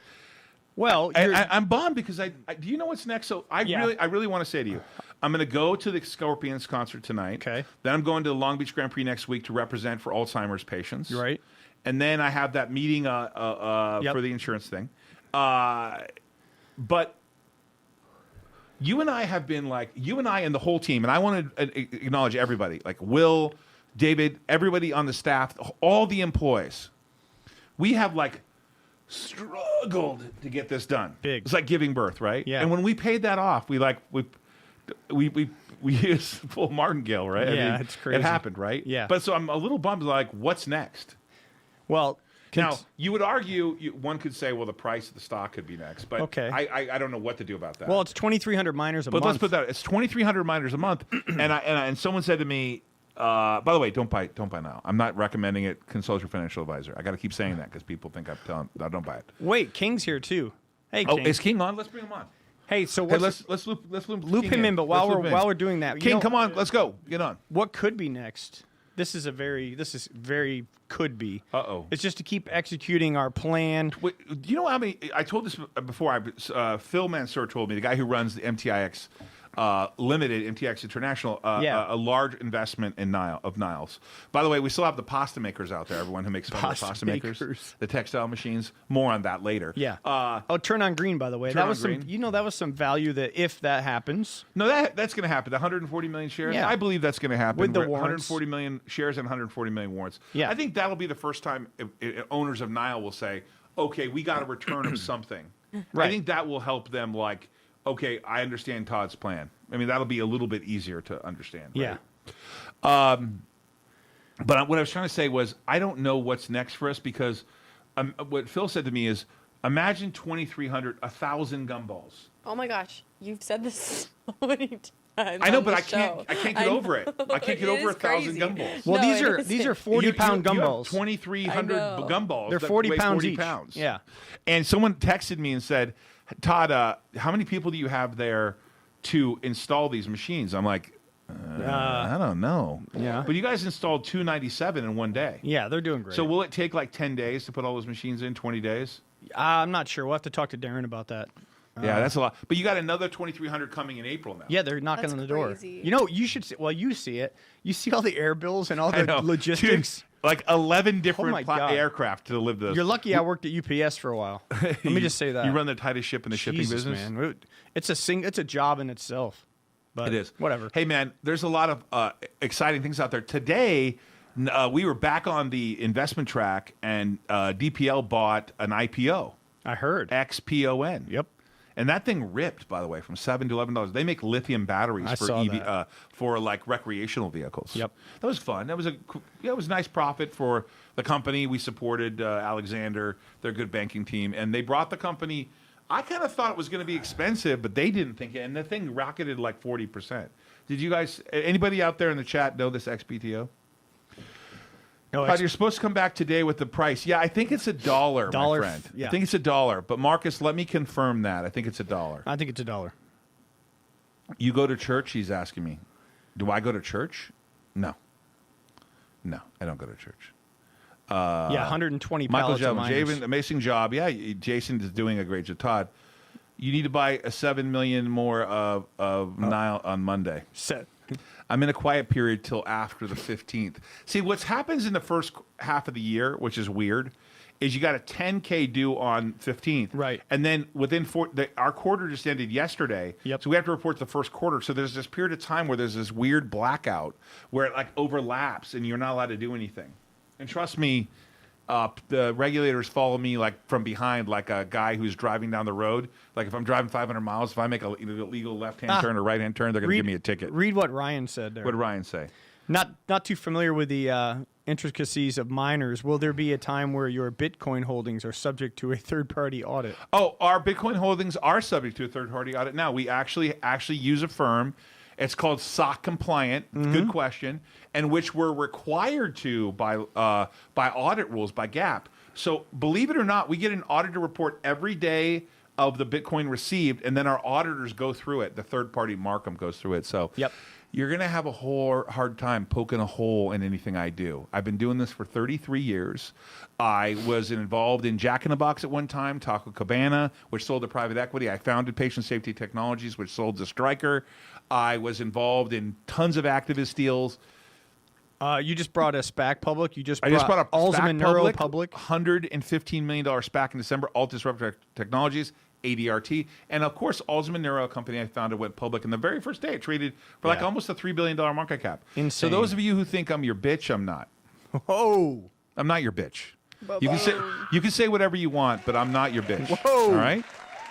Speaker 2: Well,
Speaker 1: I'm bummed because do you know what's next? So I really want to say to you, I'm going to go to the Scorpions concert tonight.
Speaker 2: Okay.
Speaker 1: Then I'm going to the Long Beach Grand Prix next week to represent for Alzheimer's patients.
Speaker 2: Right.
Speaker 1: And then I have that meeting for the insurance thing. But you and I have been you and I and the whole team, and I want to acknowledge everybody, like Will, David, everybody on the staff, all the employees. We have struggled to get this done.
Speaker 2: Big.
Speaker 1: It's like giving birth, right?
Speaker 2: Yeah.
Speaker 1: And when we paid that off, we used full martingale, right?
Speaker 2: Yeah, it's crazy.
Speaker 1: It happened, right?
Speaker 2: Yeah.
Speaker 1: But so I'm a little bummed. What's next?
Speaker 2: Well,
Speaker 1: Now, you would argue, one could say, well, the price of the stock could be next. But
Speaker 2: Okay.
Speaker 1: I don't know what to do about that.
Speaker 2: Well, it's 2,300 miners a month.
Speaker 1: But let's put that. It's 2,300 miners a month. and someone said to me, by the way, don't buy now. I'm not recommending it. Consult your financial advisor. I got to keep saying that because people think I'm telling them, don't buy it.
Speaker 2: Wait, King's here too. Hey,
Speaker 1: Oh,
Speaker 2: King.
Speaker 1: is King on? Let's bring him on.
Speaker 2: Hey, so
Speaker 1: Hey,
Speaker 2: what's,
Speaker 1: let's
Speaker 2: loop him in. But while we're doing that,
Speaker 1: King, come on, let's go. Get on.
Speaker 2: What could be next? This is very could be.
Speaker 1: Uh-oh.
Speaker 2: It's just to keep executing our plan.
Speaker 1: Wait, do you know how many? I told this before. Phil Mansour told me, the guy who runs the MTIX Limited, MTX International, a large investment in Niles. By the way, we still have the pasta makers out there. Everyone who makes fun of the pasta makers, the textile machines. More on that later.
Speaker 2: Yeah. Turn on green. By the way, that was that was some value that if that happens.
Speaker 1: No, that's going to happen. The 140 million shares.
Speaker 2: Yeah.
Speaker 1: I believe that's going to happen.
Speaker 2: With the
Speaker 1: We're at
Speaker 2: warrants.
Speaker 1: 140 million shares and 140 million warrants.
Speaker 2: Yeah.
Speaker 1: I think that'll be the first time if owners of Nile will say, "Okay, we got a return of something."
Speaker 2: Right.
Speaker 1: I think that will help them. Okay, I understand Todd's plan. I mean, that'll be a little bit easier to understand. Right?
Speaker 2: Yeah.
Speaker 1: But what I was trying to say was, I don't know what's next for us because what Phil said to me is, imagine 2,300, 1,000 gumballs.
Speaker 3: Oh my gosh, you've said this so many times.
Speaker 1: I know,
Speaker 3: on
Speaker 1: but
Speaker 3: the
Speaker 1: I can't
Speaker 3: show.
Speaker 1: get over it. I can't get
Speaker 3: It
Speaker 1: over
Speaker 3: is
Speaker 1: 1,000
Speaker 3: crazy.
Speaker 1: gumballs.
Speaker 2: Well,
Speaker 3: No,
Speaker 2: these are
Speaker 3: it
Speaker 2: 40-pound
Speaker 1: You have
Speaker 2: gumballs.
Speaker 1: 2,300
Speaker 3: I know.
Speaker 1: gumballs.
Speaker 2: They're
Speaker 1: that
Speaker 2: 40
Speaker 1: weigh
Speaker 2: pounds
Speaker 1: 40
Speaker 2: each.
Speaker 1: pounds.
Speaker 2: Yeah.
Speaker 1: And someone texted me and said, Todd, how many people do you have there to install these machines? I'm like, I don't know.
Speaker 2: Yeah.
Speaker 1: But you guys installed 297 in one day.
Speaker 2: Yeah, they're doing great.
Speaker 1: So will it take 10 days to put all those machines in, 20 days?
Speaker 2: I'm not sure. We'll have to talk to Darren about that.
Speaker 1: Yeah, that's a lot. But you got another 2,300 coming in April now.
Speaker 2: Yeah, they're knocking
Speaker 3: That's
Speaker 2: on the door.
Speaker 3: crazy.
Speaker 2: You know, you should see. Well, you see it. You see all the air bills and all
Speaker 1: I
Speaker 2: the
Speaker 1: know.
Speaker 2: logistics.
Speaker 1: Dude, 11
Speaker 2: Oh
Speaker 1: different
Speaker 2: my God.
Speaker 1: aircraft to live this.
Speaker 2: You're lucky I worked at UPS for a while. Let me just say that.
Speaker 1: You run the tightest ship in the shipping
Speaker 2: Jesus,
Speaker 1: business.
Speaker 2: man. It's a job in itself. But
Speaker 1: It is.
Speaker 2: Whatever.
Speaker 1: Hey, man, there's a lot of exciting things out there. Today, we were back on the investment track, and DPL bought an IPO.
Speaker 2: I heard.
Speaker 1: XPON.
Speaker 2: Yep.
Speaker 1: And that thing ripped, by the way, from $7 to $11. They make lithium batteries
Speaker 2: I
Speaker 1: for
Speaker 2: saw
Speaker 1: EV,
Speaker 2: that.
Speaker 1: for recreational vehicles.
Speaker 2: Yep.
Speaker 1: That was fun. It was a nice profit for the company. We supported Alexander, their good banking team, and they brought the company. I kind of thought it was going to be expensive, but they didn't think it, and the thing rocketed 40%. Did you guys? Anybody out there in the chat know this XPTO?
Speaker 2: No,
Speaker 1: Todd, you're supposed to come back today with the price. Yeah, I think it's $1, my friend.
Speaker 2: Yeah.
Speaker 1: I think it's $1. But Marcus, let me confirm that. I think it's $1.
Speaker 2: I think it's $1.
Speaker 1: You go to church? He's asking me. Do I go to church? No. No, I don't go to church.
Speaker 2: Yeah, 120
Speaker 1: Michael
Speaker 2: pallets of
Speaker 1: Jones,
Speaker 2: miners.
Speaker 1: Jason, amazing job. Yeah, Jason is doing a great job. Todd, you need to buy a 7 million more of Nile on Monday.
Speaker 2: Set.
Speaker 1: I'm in a quiet period till after the 15th. See, what happens in the first half of the year, which is weird, is you got a 10K due on 15th.
Speaker 2: Right.
Speaker 1: And then within our quarter just ended yesterday.
Speaker 2: Yep.
Speaker 1: So we have to report the first quarter. So there's this period of time where there's this weird blackout where it overlaps and you're not allowed to do anything. And trust me, the regulators follow me from behind like a guy who's driving down the road. Like if I'm driving 500 miles, if I make an illegal left-hand turn or right-hand turn, they're going to give me a ticket.
Speaker 2: Read what Ryan said there.
Speaker 1: What did Ryan say?
Speaker 2: Not too familiar with the intricacies of miners, will there be a time where your Bitcoin holdings are subject to a third-party audit?
Speaker 1: Oh, our Bitcoin holdings are subject to a third-party audit now. We actually use a firm. It's called SOC compliant. Good question. And which we're required to by audit rules, by GAAP. So believe it or not, we get an auditor report every day of the Bitcoin received, and then our auditors go through it. The third-party Markham goes through it. So you're going to have a hard time poking a hole in anything I do. I've been doing this for 33 years. I was involved in Jack in the Box at one time, Taco Cabana, which sold to private equity. I founded Patient Safety Technologies, which sold to Stryker. I was involved in tons of activist deals.
Speaker 2: You just brought a SPAC public.
Speaker 1: I just brought a
Speaker 2: Alzheimer's Neuro public.
Speaker 1: $115 million SPAC in December. Alt Disruptive Technologies, ADRT, and of course, Alzheimer's Neuro, a company I founded, went public. And the very first day, it traded for like almost a $3 billion market cap.
Speaker 2: Insane.
Speaker 1: So those of you who think I'm your bitch, I'm not.
Speaker 2: Whoa!
Speaker 1: I'm not your bitch. You can say whatever you want, but I'm not your bitch.
Speaker 2: Whoa!
Speaker 1: All right.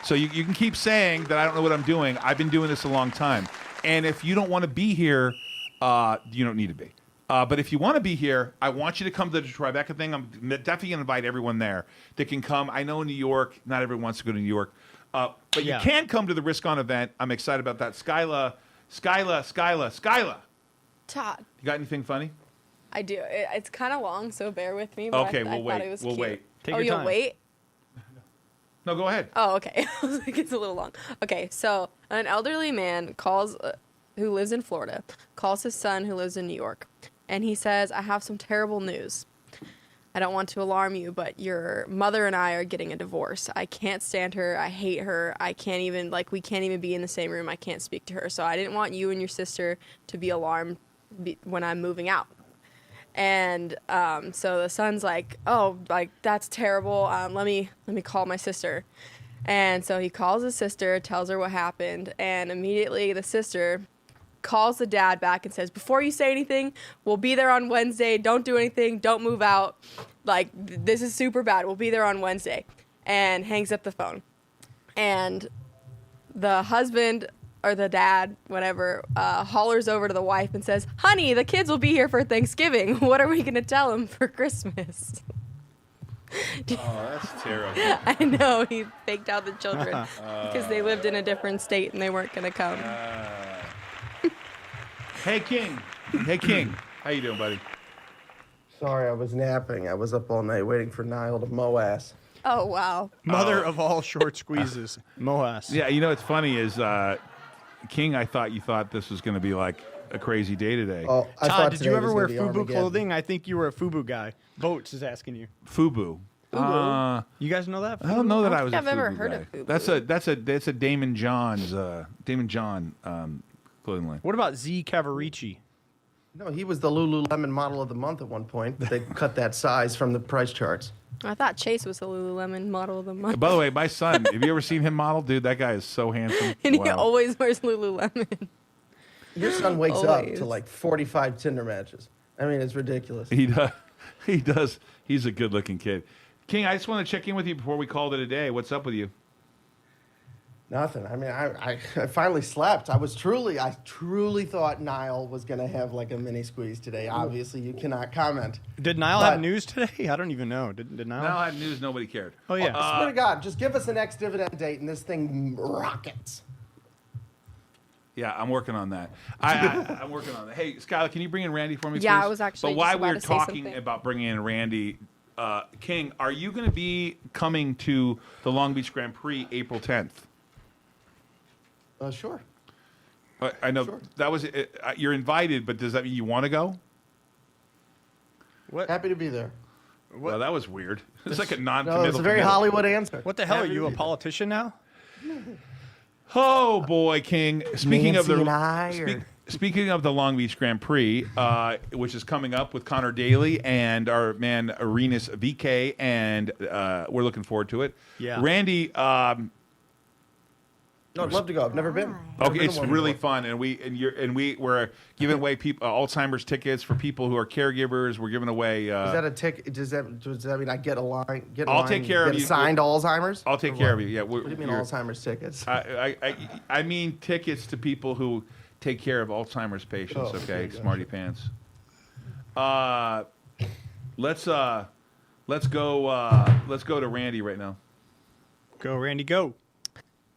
Speaker 1: So you can keep saying that I don't know what I'm doing. I've been doing this a long time, and if you don't want to be here, you don't need to be. But if you want to be here, I want you to come to the Tribeca thing. I'm definitely going to invite everyone there that can come. I know in New York, not everyone wants to go to New York. But you can come to the RISKON event. I'm excited about that. Skyla.
Speaker 3: Todd.
Speaker 1: You got anything funny?
Speaker 3: I do. It's kind of long, so bear with me. But
Speaker 1: Okay,
Speaker 3: I
Speaker 1: we'll
Speaker 3: thought
Speaker 1: wait.
Speaker 3: it was
Speaker 1: We'll
Speaker 3: cute.
Speaker 1: wait.
Speaker 2: Take
Speaker 3: oh,
Speaker 2: your
Speaker 3: you'll
Speaker 2: time.
Speaker 3: wait?
Speaker 1: No, go ahead.
Speaker 3: Oh, okay. I was like, it's a little long. Okay, so an elderly man calls, who lives in Florida, calls his son who lives in New York. And he says, I have some terrible news. I don't want to alarm you, but your mother and I are getting a divorce. I can't stand her. I hate her. I can't even, we can't even be in the same room. I can't speak to her. So I didn't want you and your sister to be alarmed when I'm moving out. And so the son's like, oh, that's terrible. Let me call my sister. And so he calls his sister, tells her what happened, and immediately the sister calls the dad back and says, before you say anything, we'll be there on Wednesday. Don't do anything. Don't move out. This is super bad. We'll be there on Wednesday. And hangs up the phone. And the husband or the dad, whatever, hollers over to the wife and says, honey, the kids will be here for Thanksgiving. What are we going to tell them for Christmas?
Speaker 1: Oh, that's terrible.
Speaker 3: I know. He faked out the children because they lived in a different state and they weren't going to come.
Speaker 1: Hey, King. Hey, King. How you doing, buddy?
Speaker 7: Sorry, I was napping. I was up all night waiting for Niall to mow ass.
Speaker 3: Oh, wow.
Speaker 2: Mother of all short squeezes. Moas.
Speaker 1: Yeah, you know what's funny is, King, I thought you thought this was going to be like a crazy day today.
Speaker 7: Oh, I
Speaker 2: Todd,
Speaker 7: thought
Speaker 2: did
Speaker 7: today
Speaker 2: you ever
Speaker 7: was
Speaker 2: wear
Speaker 7: gonna be
Speaker 2: FUBU
Speaker 7: Armageddon.
Speaker 2: clothing? I think you were a FUBU guy. Boats is asking you.
Speaker 1: FUBU.
Speaker 2: You guys know that?
Speaker 1: I don't know that I was
Speaker 3: I've
Speaker 1: a
Speaker 3: ever
Speaker 1: FUBU
Speaker 3: heard
Speaker 1: guy.
Speaker 3: of FUBU.
Speaker 1: That's a Damon John clothing line.
Speaker 2: What about Z Cavarici?
Speaker 7: No, he was the Lululemon model of the month at one point, but they cut that size from the price charts.
Speaker 3: I thought Chase was the Lululemon model of the month.
Speaker 1: By the way, my son, have you ever seen him model? Dude, that guy is so handsome.
Speaker 3: And he
Speaker 1: Wow.
Speaker 3: always wears Lululemon.
Speaker 7: Your son wakes up
Speaker 3: Always.
Speaker 7: to like 45 Tinder matches. I mean, it's ridiculous.
Speaker 1: He does. He does. He's a good-looking kid. King, I just want to check in with you before we called it a day. What's up with you?
Speaker 7: Nothing. I mean, I finally slept. I truly thought Niall was going to have like a mini squeeze today. Obviously, you cannot comment.
Speaker 2: Did Niall
Speaker 7: But-
Speaker 2: have news today? I don't even know. Did Niall?
Speaker 1: Now I had news. Nobody cared.
Speaker 2: Oh, yeah.
Speaker 7: I swear to God, just give us the next dividend date and this thing rockets.
Speaker 1: Yeah, I'm working on that. I'm working on that. Hey, Skylar, can you bring in Randy for me,
Speaker 3: Yeah,
Speaker 1: please?
Speaker 3: I was actually
Speaker 1: But while
Speaker 3: just
Speaker 1: we
Speaker 3: about
Speaker 1: were
Speaker 3: to say
Speaker 1: talking
Speaker 3: something.
Speaker 1: about bringing in Randy, King, are you going to be coming to the Long Beach Grand Prix April 10th?
Speaker 7: Sure.
Speaker 1: I know
Speaker 7: Sure.
Speaker 1: that was you're invited, but does that mean you want to go?
Speaker 2: What?
Speaker 7: Happy to be there.
Speaker 1: Well, that was weird. It's like a
Speaker 7: No,
Speaker 1: non-committal.
Speaker 7: it's a very
Speaker 1: committal.
Speaker 7: Hollywood answer.
Speaker 2: What the hell? Are
Speaker 7: Happy to
Speaker 2: you a
Speaker 7: be there.
Speaker 2: politician now?
Speaker 1: Oh boy, King. Speaking
Speaker 7: Nancy
Speaker 1: of
Speaker 7: and I
Speaker 1: the
Speaker 7: are-
Speaker 1: speaking of the Long Beach Grand Prix, which is coming up with Connor Daly and our man Arenas VK, and we're looking forward to it.
Speaker 2: Yeah.
Speaker 1: Randy.
Speaker 7: No, I'd love to go. I've never been. Never
Speaker 1: Okay,
Speaker 7: been
Speaker 1: it's
Speaker 7: to one
Speaker 1: really
Speaker 7: before.
Speaker 1: fun, and we're giving away Alzheimer's tickets for people who are caregivers. We're giving away.
Speaker 7: Is that a ticket? Does that mean I get a line? Get a
Speaker 1: I'll
Speaker 7: line,
Speaker 1: take care of
Speaker 7: get
Speaker 1: you.
Speaker 7: Signed Alzheimer's?
Speaker 1: I'll take
Speaker 7: Or
Speaker 1: care
Speaker 7: what?
Speaker 1: of you. Yeah.
Speaker 7: What do you mean Alzheimer's tickets?
Speaker 1: I mean tickets to people who take care of Alzheimer's patients.
Speaker 7: Oh,
Speaker 1: Okay,
Speaker 7: gotcha.
Speaker 1: smarty pants. Let's go to Randy right now.
Speaker 2: Go, Randy, go.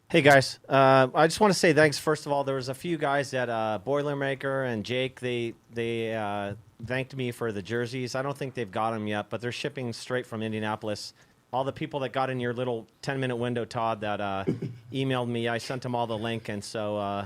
Speaker 8: Hey guys, I just want to say thanks. First of all, there was a few guys at Boilermaker and Jake. They thanked me for the jerseys. I don't think they've got them yet, but they're shipping straight from Indianapolis. All the people that got in your little 10-minute window, Todd, that emailed me, I sent them all the link, and so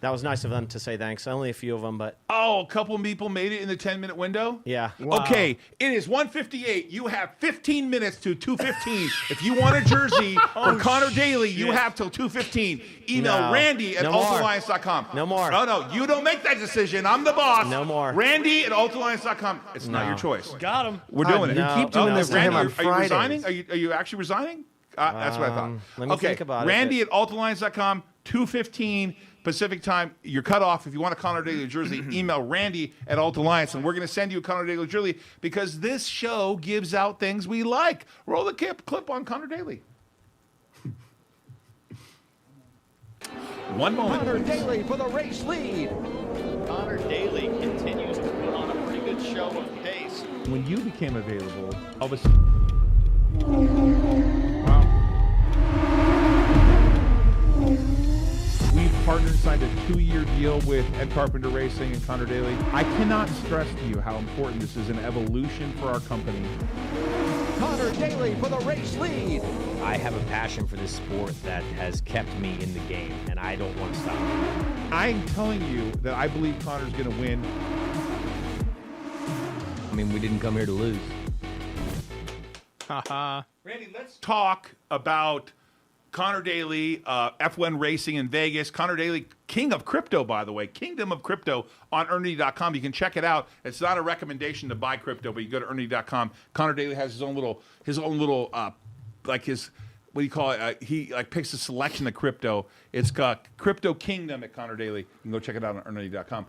Speaker 8: that was nice of them to say thanks. Only a few of them, but
Speaker 1: Oh, a couple of people made it in the 10-minute window?
Speaker 8: yeah.
Speaker 1: Okay, it is 1:58. You have 15 minutes to 2:15. If you want a jersey for Connor Daly, you have till 2:15. Email
Speaker 8: No.
Speaker 1: Randy at
Speaker 8: No more.
Speaker 1: ultralliance.com.
Speaker 8: No more.
Speaker 1: No, you don't make that decision. I'm the boss.
Speaker 8: No more.
Speaker 1: Randy at ultralliance.com. It's not
Speaker 8: No.
Speaker 1: your choice.
Speaker 2: Got him.
Speaker 1: We're doing it.
Speaker 8: No,
Speaker 7: keep doing
Speaker 8: no,
Speaker 7: this to
Speaker 1: Randy,
Speaker 7: him on
Speaker 1: are you
Speaker 7: Fridays.
Speaker 1: resigning? Are you actually resigning? That's what I thought.
Speaker 8: Let me
Speaker 1: okay,
Speaker 8: think about it,
Speaker 1: Randy at ultralliance.com, 2:15 Pacific time. You're cut off. If you want a Connor Daly jersey, email Randy at Alliance, and we're going to send you a Connor Daly jersey because this show gives out things we like. Roll the clip on Connor Daly. One moment.
Speaker 9: Connor Daly for the race lead.
Speaker 2: Connor Daly continues to put on a pretty good show of pace.
Speaker 1: When you became available, all of a sudden.
Speaker 2: Wow.
Speaker 1: We've partnered, signed a 2-year deal with Ed Carpenter Racing and Connor Daly. I cannot stress to you how important this is an evolution for our company.
Speaker 9: Connor Daly for the race lead.
Speaker 10: I have a passion for this sport that has kept me in the game, and I don't want to stop.
Speaker 1: I'm telling you that I believe Connor's going to win.
Speaker 10: I mean, we didn't come here to lose.
Speaker 2: Haha.
Speaker 1: Randy, let's talk about Connor Daly, F1 Racing in Vegas. Connor Daly, king of crypto, by the way. Kingdom of crypto on earnity.com. You can check it out. It's not a recommendation to buy crypto, but you go to earnity.com. Connor Daly has his own little, like his, what do you call it? He like picks a selection of crypto. It's got Crypto Kingdom at Connor Daly. You can go check it out on earnity.com.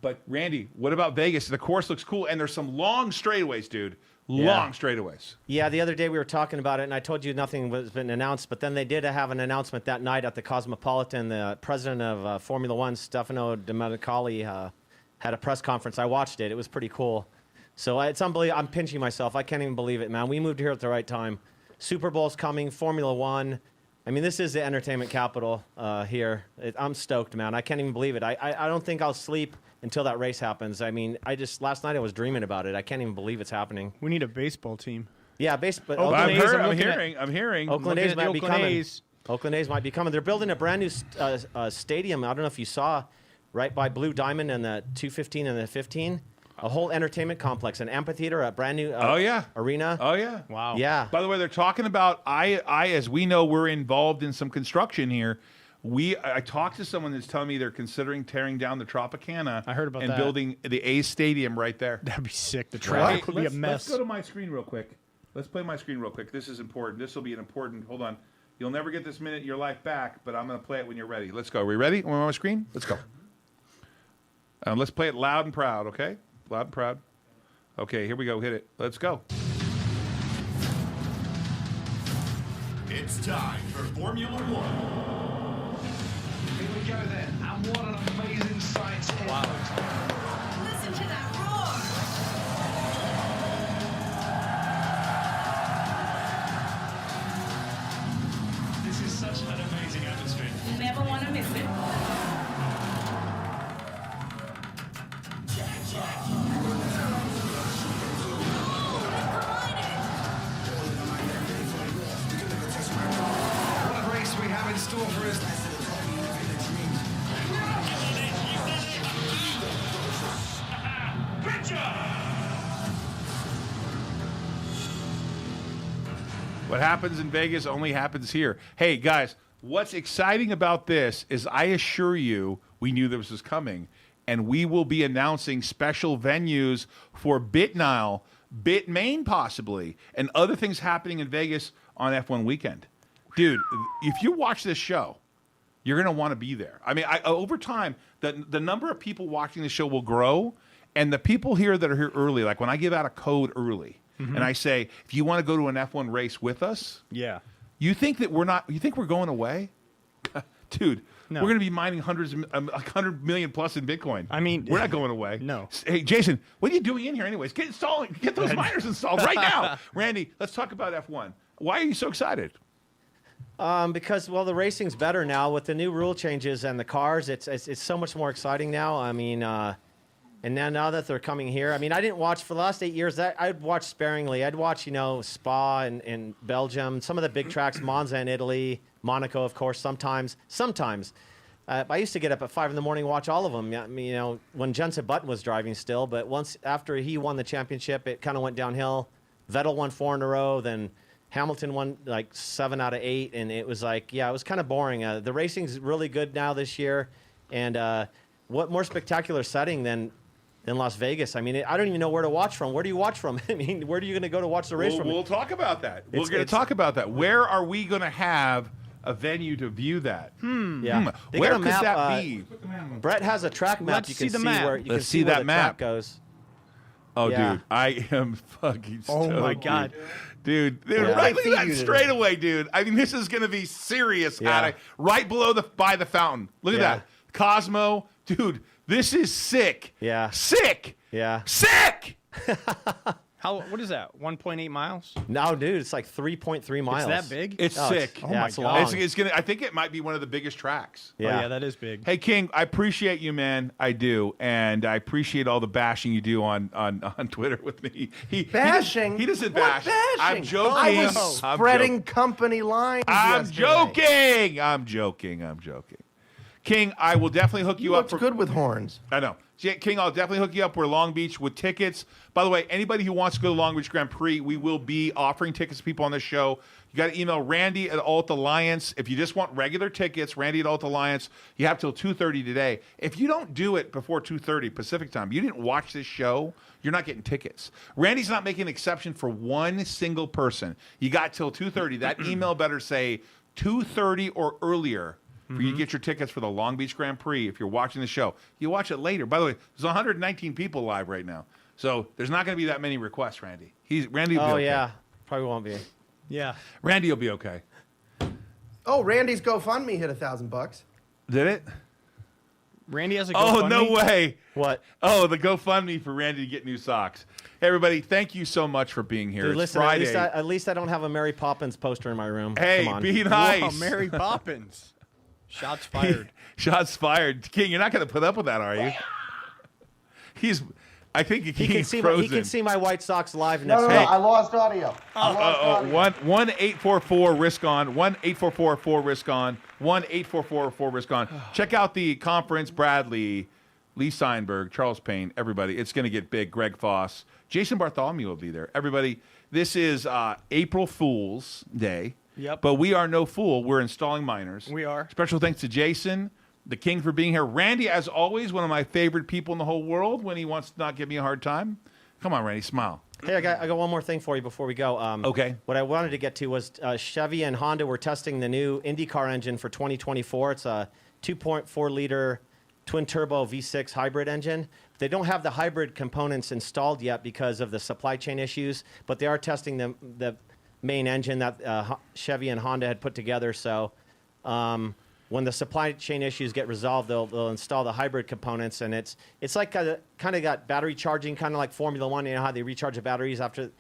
Speaker 1: But Randy, what about Vegas? The course looks cool, and there's some long straightaways, dude. Long straightaways.
Speaker 8: Yeah, the other day we were talking about it, and I told you nothing was been announced, but then they did have an announcement that night at the Cosmopolitan. The president of Formula One, Stefano Domenicali, had a press conference. I watched it. It was pretty cool. So it's unbelievable. I'm pinching myself. I can't even believe it, man. We moved here at the right time. Super Bowl's coming, Formula One. I mean, this is the entertainment capital here. I'm stoked, man. I can't even believe it. I don't think I'll sleep until that race happens. I mean, last night I was dreaming about it. I can't even believe it's happening.
Speaker 2: We need a baseball team.
Speaker 8: Yeah, baseball.
Speaker 2: Oh,
Speaker 1: I'm
Speaker 2: looking
Speaker 1: hearing.
Speaker 8: Oakland A's might be
Speaker 2: Oakland
Speaker 8: coming.
Speaker 2: A's.
Speaker 8: Oakland A's might be coming. They're building a brand new stadium. I don't know if you saw, right by Blue Diamond and the 215 and the 15. A whole entertainment complex, an amphitheater, a brand new arena.
Speaker 1: Oh, yeah.
Speaker 2: Wow.
Speaker 8: Yeah.
Speaker 1: By the way, they're talking about, as we know, we're involved in some construction here. I talked to someone that's telling me they're considering tearing down the Tropicana.
Speaker 2: I heard about
Speaker 1: and
Speaker 2: that.
Speaker 1: building the A's stadium right there.
Speaker 2: That'd be sick. The
Speaker 1: Hey,
Speaker 2: traffic would be a
Speaker 1: let's
Speaker 2: mess.
Speaker 1: go to my screen real quick. Let's play my screen real quick. This is important. This will be an important. Hold on. You'll never get this minute in your life back, but I'm going to play it when you're ready. Let's go. Are we ready? We're on my screen? Let's go. Let's play it loud and proud, okay? Loud and proud. Okay, here we go. Hit it. Let's go.
Speaker 11: It's time for Formula One.
Speaker 9: Here we go then. And what an amazing sight. Wow.
Speaker 11: Listen to that roar.
Speaker 9: This is such an amazing atmosphere.
Speaker 11: Never want to miss it.
Speaker 9: What a race we have in store for us.
Speaker 1: What happens in Vegas only happens here. Hey, guys, what's exciting about this is I assure you we knew this was coming, and we will be announcing special venues for BitNile, BitMain possibly, and other things happening in Vegas on F1 weekend. Dude, if you watch this show, you're going to want to be there. I mean, over time, the number of people watching the show will grow, and the people here that are here early, like when I give out a code early, and I say, if you want to go to an F1 race with us,
Speaker 2: Yeah.
Speaker 1: you think that we're going away? Dude,
Speaker 2: No.
Speaker 1: we're going to be mining 100 million plus in Bitcoin.
Speaker 2: I mean,
Speaker 1: we're not going away.
Speaker 2: No.
Speaker 1: Hey, Jason, what are you doing in here anyways? Get those miners installed right now. Randy, let's talk about F1. Why are you so excited?
Speaker 8: Because, well, the racing's better now with the new rule changes and the cars. It's so much more exciting now. I mean, and now that they're coming here, I mean, I didn't watch for the last 8 years. I'd watch sparingly. I'd watch, Spa and Belgium, some of the big tracks, Monza in Italy, Monaco, of course, sometimes. I used to get up at 5 in the morning and watch all of them. I mean, when Jensen Button was driving still, but once after he won the championship, it kind of went downhill. Vettel won 4 in a row, then Hamilton won like 7 out of 8, and it was like, it was kind of boring. The racing's really good now this year, and what more spectacular setting than Las Vegas? I mean, I don't even know where to watch from. Where do you watch from? I mean, where are you going to go to watch the race from?
Speaker 1: We'll talk about that. We're going to talk about that. Where are we going to have a venue to view that?
Speaker 8: Yeah. They
Speaker 1: Where
Speaker 8: got a
Speaker 1: could
Speaker 8: map,
Speaker 1: that be?
Speaker 8: Brett has a track map.
Speaker 2: Let's
Speaker 8: You can
Speaker 2: see the
Speaker 8: see
Speaker 2: map.
Speaker 8: where you can
Speaker 1: Let's
Speaker 8: see
Speaker 1: see
Speaker 8: where
Speaker 1: that
Speaker 8: the
Speaker 1: map.
Speaker 8: track goes.
Speaker 1: Oh,
Speaker 8: Yeah.
Speaker 1: dude, I am fucking stoked.
Speaker 2: Oh, my God.
Speaker 1: Dude,
Speaker 8: Yeah.
Speaker 1: right, look at that straightaway, dude. I mean, this is going to be serious.
Speaker 8: Yeah.
Speaker 1: Right below by the fountain. Look at
Speaker 8: Yeah.
Speaker 1: that. Cosmo. Dude, this is sick.
Speaker 8: Yeah.
Speaker 1: Sick.
Speaker 8: Yeah.
Speaker 1: Sick.
Speaker 2: What is that? 1.8 miles?
Speaker 8: No, dude, it's like 3.3 miles.
Speaker 2: It's that big?
Speaker 1: It's sick.
Speaker 2: Oh my
Speaker 8: it's
Speaker 2: God.
Speaker 8: long.
Speaker 1: It's gonna. I think it might be one of the biggest tracks.
Speaker 8: Yeah.
Speaker 2: Oh, yeah, that is big.
Speaker 1: Hey King, I appreciate you, man. I do, and I appreciate all the bashing you do on Twitter with me.
Speaker 7: Bashing?
Speaker 1: He doesn't
Speaker 7: What
Speaker 1: bash.
Speaker 7: bashing?
Speaker 1: I'm joking.
Speaker 7: I was
Speaker 1: I'm
Speaker 7: spreading company lines.
Speaker 1: I'm
Speaker 7: yesterday.
Speaker 1: joking. I'm joking. King, I will definitely hook you
Speaker 7: You
Speaker 1: up.
Speaker 7: looked good with horns.
Speaker 1: I know. King, I'll definitely hook you up. We're Long Beach with tickets. By the way, anybody who wants to go to Long Beach Grand Prix, we will be offering tickets to people on this show. You got to email Randy at Ault Alliance. If you just want regular tickets, Randy at Ault Alliance, you have till 2:30 today. If you don't do it before 2:30 Pacific time, you didn't watch this show, you're not getting tickets. Randy's not making an exception for one single person. You got till 2:30. That email better say 2:30 or earlier for you to get your tickets for the Long Beach Grand Prix. If you're watching the show, you watch it later. By the way, there's 119 people live right now, so there's not going to be that many requests. Randy, Randy will be okay.
Speaker 8: Yeah, probably won't be.
Speaker 2: Yeah.
Speaker 1: Randy will be okay.
Speaker 7: Oh, Randy's GoFundMe hit $1,000.
Speaker 1: Did it?
Speaker 2: Randy has a
Speaker 1: Oh,
Speaker 2: GoFundMe?
Speaker 1: no way.
Speaker 8: What?
Speaker 1: Oh, the GoFundMe for Randy to get new socks. Hey, everybody, thank you so much for being here.
Speaker 8: Dude,
Speaker 1: It's
Speaker 8: listen,
Speaker 1: Friday.
Speaker 8: at least I don't have a Mary Poppins poster in my room.
Speaker 1: Hey,
Speaker 8: Come on.
Speaker 1: be nice.
Speaker 2: Whoa, Mary Poppins. Shots fired.
Speaker 1: Shots fired. King, you're not going to put up with that, are you? I think
Speaker 8: He can
Speaker 1: he's
Speaker 8: see
Speaker 1: frozen.
Speaker 8: he can see my White Sox live
Speaker 7: No,
Speaker 8: next
Speaker 7: no, no.
Speaker 8: week.
Speaker 7: I lost audio. I lost audio.
Speaker 1: 1-844-RISKON. 1-844-4-RISKON. 1-844-4-RISKON. Check out the conference. Bradley, Lee Steinberg, Charles Payne, everybody. It's going to get big. Greg Foss. Jason Bartholomew will be there. Everybody, this is April Fool's Day.
Speaker 2: Yep.
Speaker 1: But we are no fool. We're installing miners.
Speaker 2: We are.
Speaker 1: Special thanks to Jason, the King, for being here. Randy, as always, one of my favorite people in the whole world when he wants to not give me a hard time. Come on, Randy, smile.
Speaker 8: Hey, I got one more thing for you before we go.
Speaker 1: Okay.
Speaker 8: What I wanted to get to was Chevy and Honda were testing the new IndyCar engine for 2024. It's a 2.4-liter twin-turbo V6 hybrid engine. They don't have the hybrid components installed yet because of the supply chain issues, but they are testing the main engine that Chevy and Honda had put together. So when the supply chain issues get resolved, they'll install the hybrid components, and it's like kind of got battery charging, kind of like Formula One. You know how they recharge the batteries after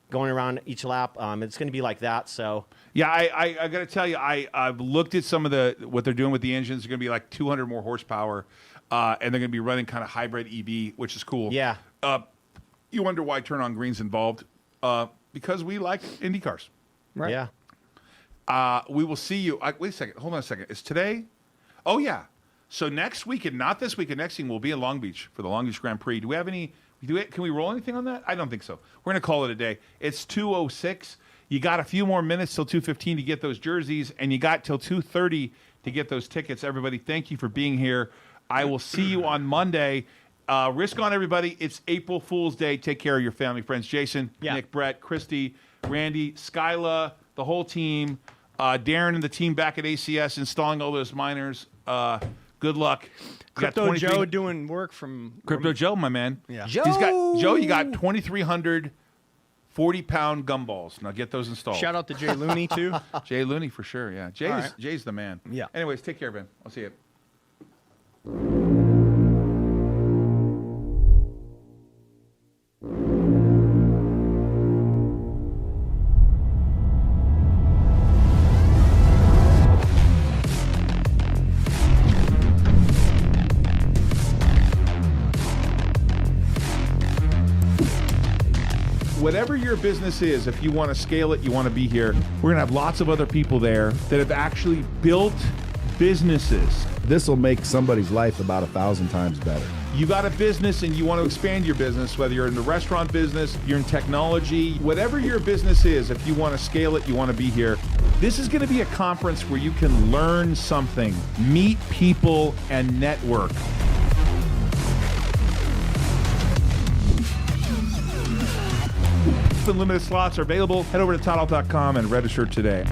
Speaker 8: going around each lap. It's going to be like that. So
Speaker 1: yeah, I got to tell you, I've looked at some of what they're doing with the engines. They're going to be like 200 more horsepower, and they're going to be running kind of hybrid EV, which is cool.
Speaker 8: Yeah.
Speaker 1: You wonder why Turn On Green's involved? Because we like Indy cars.
Speaker 2: Right.
Speaker 8: Yeah.
Speaker 1: We will see you. Wait a second. Hold on a second. Is today? Oh, yeah. So next weekend, not this weekend, next weekend, we'll be in Long Beach for the Long Beach Grand Prix. Do we have any? Can we roll anything on that? I don't think so. We're going to call it a day. It's 2:06. You got a few more minutes till 2:15 to get those jerseys, and you got till 2:30 to get those tickets. Everybody, thank you for being here. I will see you on Monday. RISKON, everybody. It's April Fool's Day. Take care of your family, friends. Jason, Nick, Brett, Christy, Randy, Skyla, the whole team. Darren and the team back at ACS installing all those miners. Good luck.
Speaker 2: Crypto Joe doing work from
Speaker 1: Crypto Joe, my man.
Speaker 2: Yeah.
Speaker 1: Joe, you got 2,300 40-pound gumballs. Now get those installed.
Speaker 2: Shout out to Jay Looney, too.
Speaker 1: Jay Looney for sure, yeah.
Speaker 2: right.
Speaker 1: Jay's the man.
Speaker 2: Yeah.
Speaker 1: Anyways, take care, Ben. I'll see you. Whatever your business is, if you want to scale it, you want to be here, we're going to have lots of other people there that have actually built businesses.
Speaker 5: This will make somebody's life about 1,000 times better.
Speaker 1: You got a business and you want to expand your business, whether you're in the restaurant business, you're in technology, whatever your business is, if you want to scale it, you want to be here. This is going to be a conference where you can learn something, meet people, and network. Limited slots are available. Head over to ToddAult.com and register today.